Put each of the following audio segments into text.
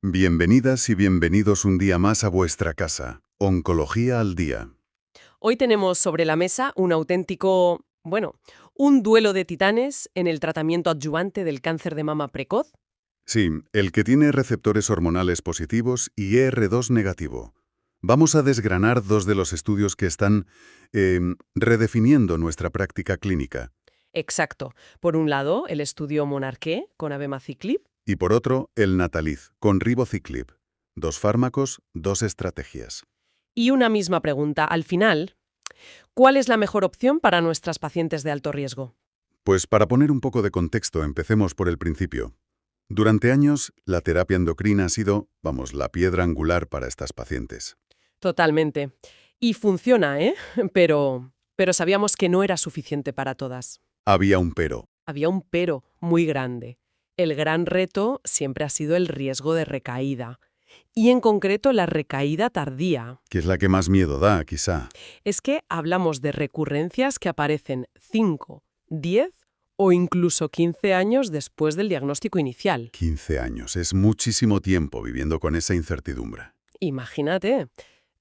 Bienvenidas y bienvenidos un día más a vuestra casa. Oncología al día. Hoy tenemos sobre la mesa un auténtico, bueno, un duelo de titanes en el tratamiento adyuvante del cáncer de mama precoz. Sí, el que tiene receptores hormonales positivos y ER2 negativo. Vamos a desgranar dos de los estudios que están redefiniendo nuestra práctica clínica. Exacto. Por un lado, el estudio Monarqué con abemaciclib. Y por otro, el Nataliz, con ribociclib. Dos fármacos, dos estrategias. Y una misma pregunta, al final, ¿cuál es la mejor opción para nuestras pacientes de alto riesgo? Pues para poner un poco de contexto, empecemos por el principio. Durante años, la terapia endocrina ha sido, la piedra angular para estas pacientes. Totalmente. Y funciona, ¿eh? Pero sabíamos que no era suficiente para todas. Había un pero. Había un pero muy grande. El gran reto siempre ha sido el riesgo de recaída. Y en concreto la recaída tardía. Que es la que más miedo da, quizá. Es que hablamos de recurrencias que aparecen 5, 10 o incluso 15 años después del diagnóstico inicial. 15 años, es muchísimo tiempo viviendo con esa incertidumbre. Imagínate,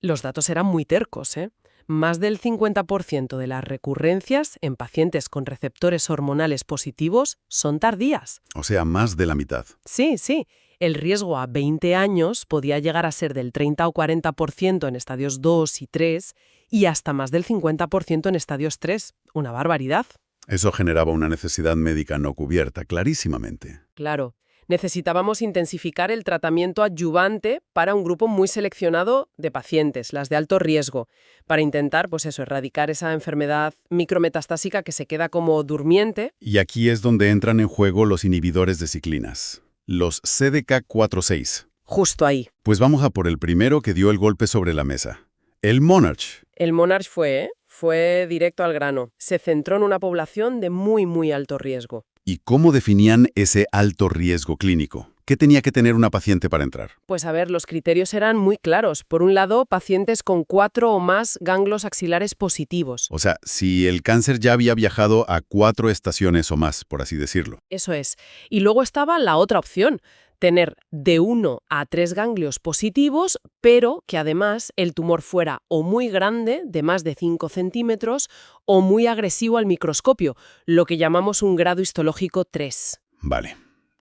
los datos eran muy tercos, ¿eh? Más del 50% de las recurrencias en pacientes con receptores hormonales positivos son tardías. O sea, más de la mitad. Sí, sí. El riesgo a 20 años podía llegar a ser del 30 o 40% en estadios 2 y 3 y hasta más del 50% en estadios 3. Una barbaridad. Eso generaba una necesidad médica no cubierta, clarísimamente. Claro. Necesitábamos intensificar el tratamiento adyuvante para un grupo muy seleccionado de pacientes, las de alto riesgo, para intentar, erradicar esa enfermedad micrometastásica que se queda como durmiente. Y aquí es donde entran en juego los inhibidores de ciclinas, los CDK4/6. Justo ahí. Pues vamos a por el primero que dio el golpe sobre la mesa. El Monarch. El Monarch fue directo al grano. Se centró en una población de muy alto riesgo. ¿Y cómo definían ese alto riesgo clínico? ¿Qué tenía que tener una paciente para entrar? Pues a ver, los criterios eran muy claros. Por un lado, pacientes con 4 o más ganglios axilares positivos. O sea, si el cáncer ya había viajado a 4 estaciones o más, por así decirlo. Eso es. Y luego estaba la otra opción, tener de 1 a 3 ganglios positivos, pero que además el tumor fuera o muy grande, de más de 5 centímetros, o muy agresivo al microscopio, lo que llamamos un grado histológico 3. Vale.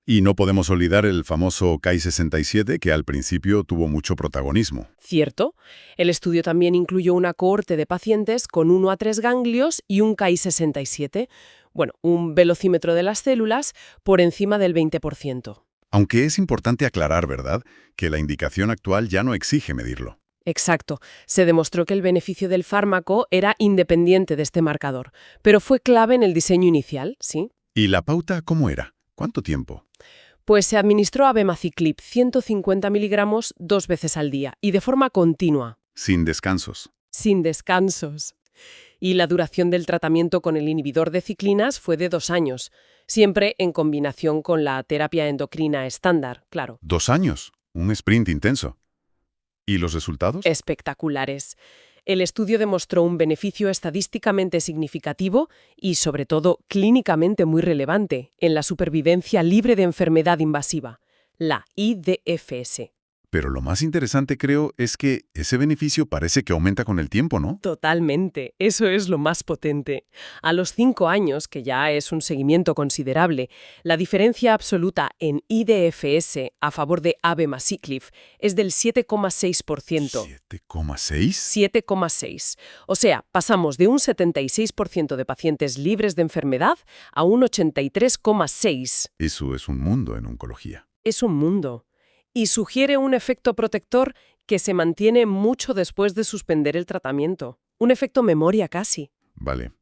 Y no podemos olvidar el famoso Ki-67, que al principio tuvo mucho protagonismo. Cierto. El estudio también incluyó una cohorte de pacientes con 1 a 3 ganglios y un Ki-67, un velocímetro de las células por encima del 20%. Aunque es importante aclarar, ¿verdad?, que la indicación actual ya no exige medirlo. Exacto. Se demostró que el beneficio del fármaco era independiente de este marcador, pero fue clave en el diseño inicial, ¿sí? ¿Y la pauta cómo era? ¿Cuánto tiempo? Pues se administró abemaciclib 150 miligramos 2 veces al día y de forma continua. Sin descansos. Sin descansos. Y la duración del tratamiento con el inhibidor de ciclinas fue de 2 años, siempre en combinación con la terapia endocrina estándar, claro. 2 años. Un sprint intenso. ¿Y los resultados? Espectaculares. El estudio demostró un beneficio estadísticamente significativo y, sobre todo, clínicamente muy relevante en la supervivencia libre de enfermedad invasiva, la IDFS. Pero lo más interesante, creo, es que ese beneficio parece que aumenta con el tiempo, ¿no? Totalmente, eso es lo más potente. A los 5 años, que ya es un seguimiento considerable, la diferencia absoluta en IDFS a favor de abemaciclib es del 7,6%. ¿7,6? 7,6. O sea, pasamos de un 76% de pacientes libres de enfermedad a un 83,6. Eso es un mundo en oncología. Es un mundo. Y sugiere un efecto protector que se mantiene mucho después de suspender el tratamiento. Un efecto memoria casi. Vale.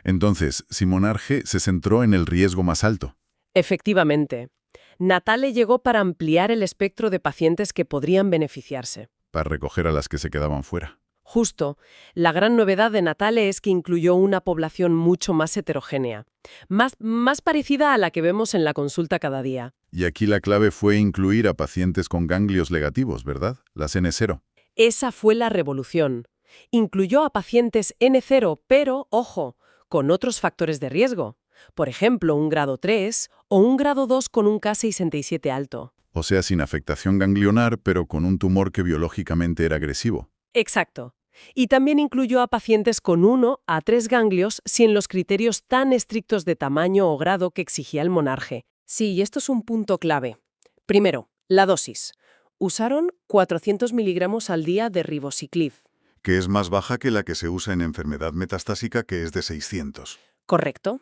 Entonces, si Monarge se centró en el riesgo más alto. Efectivamente. Natale llegó para ampliar el espectro de pacientes que podrían beneficiarse. Para recoger a las que se quedaban fuera. Justo, la gran novedad de Natale es que incluyó una población mucho más heterogénea, más parecida a la que vemos en la consulta cada día. Y aquí la clave fue incluir a pacientes con ganglios negativos, ¿verdad? Las N0. Esa fue la revolución. Incluyó a pacientes N0, pero, ojo, con otros factores de riesgo. Por ejemplo, un grado 3 o un grado 2 con un K67 alto. O sea, sin afectación ganglionar, pero con un tumor que biológicamente era agresivo. Exacto. Y también incluyó a pacientes con 1 a 3 ganglios sin los criterios tan estrictos de tamaño o grado que exigía el monarje. Sí, y esto es un punto clave. Primero, la dosis. Usaron 400 miligramos al día de ribociclib. Que es más baja que la que se usa en enfermedad metastásica, que es de 600. Correcto.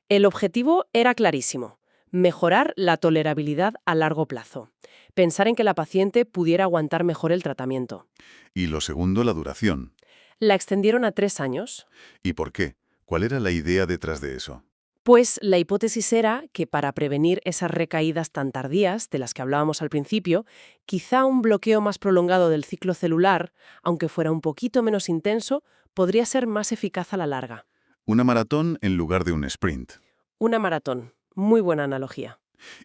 El objetivo era clarísimo: mejorar la tolerabilidad a largo plazo. Pensar en que la paciente pudiera aguantar mejor el tratamiento. Y lo segundo, la duración. La extendieron a 3 años. ¿Y por qué? ¿Cuál era la idea detrás de eso? Pues la hipótesis era que para prevenir esas recaídas tan tardías de las que hablábamos al principio, quizá un bloqueo más prolongado del ciclo celular, aunque fuera un poquito menos intenso, podría ser más eficaz a la larga. Una maratón en lugar de un sprint. Una maratón. Muy buena analogía.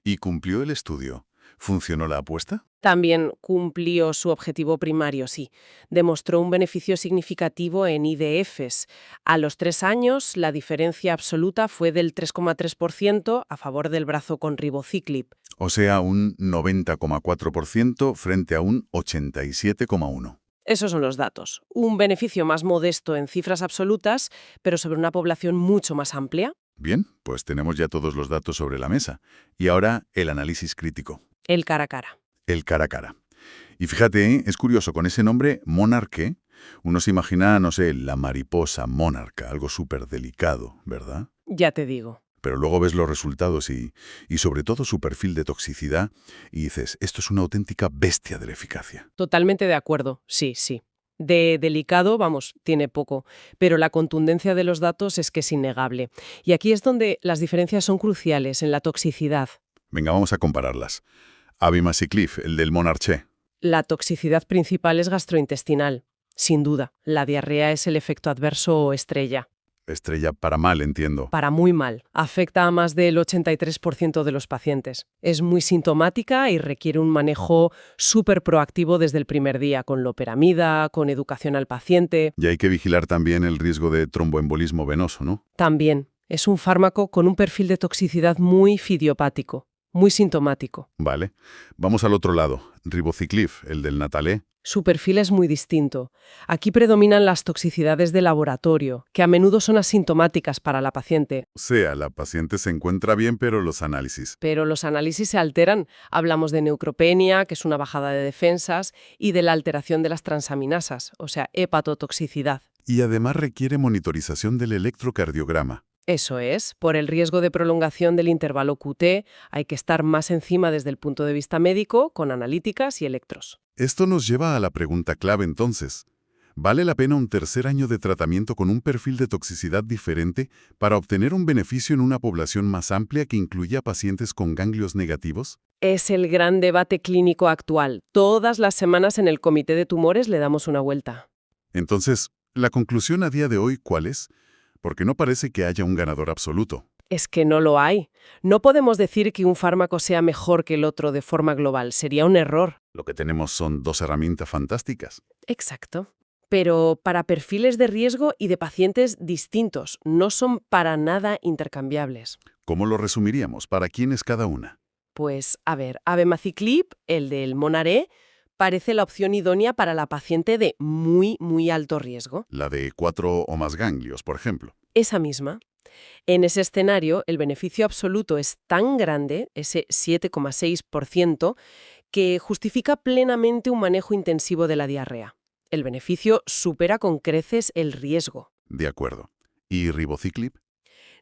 ¿Y cumplió el estudio? ¿Funcionó la apuesta? También cumplió su objetivo primario, sí. Demostró un beneficio significativo en IDFs. A los 3 años, la diferencia absoluta fue del 3,3% a favor del brazo con ribociclib. O sea, un 90,4% frente a un 87,1%. Esos son los datos. Un beneficio más modesto en cifras absolutas, pero sobre una población mucho más amplia. Bien, pues tenemos ya todos los datos sobre la mesa. Y ahora el análisis crítico. El cara a cara. El cara a cara. Y fíjate, es curioso, con ese nombre, monarque, uno se imagina, no sé, la mariposa monarca, algo súper delicado, ¿verdad? Ya te digo. Pero luego ves los resultados y sobre todo su perfil de toxicidad y dices, esto es una auténtica bestia de la eficacia. Totalmente de acuerdo. Sí, sí. De delicado, vamos, tiene poco, pero la contundencia de los datos es que es innegable. Y aquí es donde las diferencias son cruciales en la toxicidad. Venga, vamos a compararlas. Abimaciclib, el del Monarché. La toxicidad principal es gastrointestinal. Sin duda, la diarrea es el efecto adverso estrella. Estrella para mal, entiendo. Para muy mal. Afecta a más del 83% de los pacientes. Es muy sintomática y requiere un manejo súper proactivo desde el primer día, con loperamida, con educación al paciente. Y hay que vigilar también el riesgo de tromboembolismo venoso, ¿no? También es un fármaco con un perfil de toxicidad muy idiopático, muy sintomático. Vale. Vamos al otro lado. Ribociclib, el del Natalé. Su perfil es muy distinto. Aquí predominan las toxicidades de laboratorio, que a menudo son asintomáticas para la paciente. O sea, la paciente se encuentra bien, pero los análisis. Pero los análisis se alteran. Hablamos de neutropenia, que es una bajada de defensas, y de la alteración de las transaminasas, o sea, hepatotoxicidad. Y además requiere monitorización del electrocardiograma. Eso es, por el riesgo de prolongación del intervalo QT, hay que estar más encima desde el punto de vista médico, con analíticas y electros. Esto nos lleva a la pregunta clave entonces. ¿Vale la pena un tercer año de tratamiento con un perfil de toxicidad diferente para obtener un beneficio en una población más amplia que incluya pacientes con ganglios negativos? Es el gran debate clínico actual. Todas las semanas en el comité de tumores le damos una vuelta. Entonces, ¿la conclusión a día de hoy cuál es? Porque no parece que haya un ganador absoluto. Es que no lo hay. No podemos decir que un fármaco sea mejor que el otro de forma global. Sería un error. Lo que tenemos son dos herramientas fantásticas. Exacto. Pero para perfiles de riesgo y de pacientes distintos, no son para nada intercambiables. ¿Cómo lo resumiríamos? ¿Para quién es cada una? Pues, a ver, abemaciclib, el del Monaré, parece la opción idónea para la paciente de muy alto riesgo. La de 4 o más ganglios, por ejemplo. Esa misma. En ese escenario, el beneficio absoluto es tan grande, ese 7,6%, que justifica plenamente un manejo intensivo de la diarrea. El beneficio supera con creces el riesgo. De acuerdo. ¿Y ribociclib?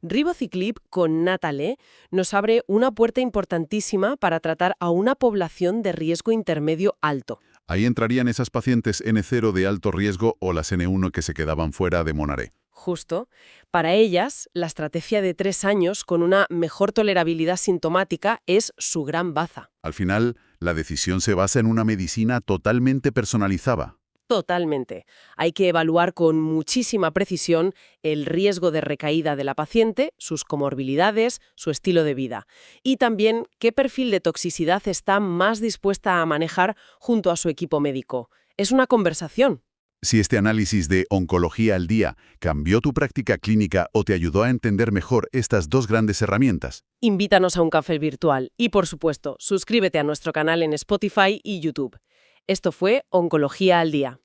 Ribociclib con Natalé nos abre una puerta importantísima para tratar a una población de riesgo intermedio alto. Ahí entrarían esas pacientes N0 de alto riesgo o las N1 que se quedaban fuera de Monaré. Justo. Para ellas, la estrategia de 3 años con una mejor tolerabilidad sintomática es su gran baza. Al final, la decisión se basa en una medicina totalmente personalizada. Totalmente. Hay que evaluar con muchísima precisión el riesgo de recaída de la paciente, sus comorbilidades, su estilo de vida y también qué perfil de toxicidad está más dispuesta a manejar junto a su equipo médico. Es una conversación. Si este análisis de Oncología al Día cambió tu práctica clínica o te ayudó a entender mejor estas dos grandes herramientas. Invítanos a un café virtual y, por supuesto, suscríbete a nuestro canal en Spotify y YouTube. Esto fue Oncología al Día.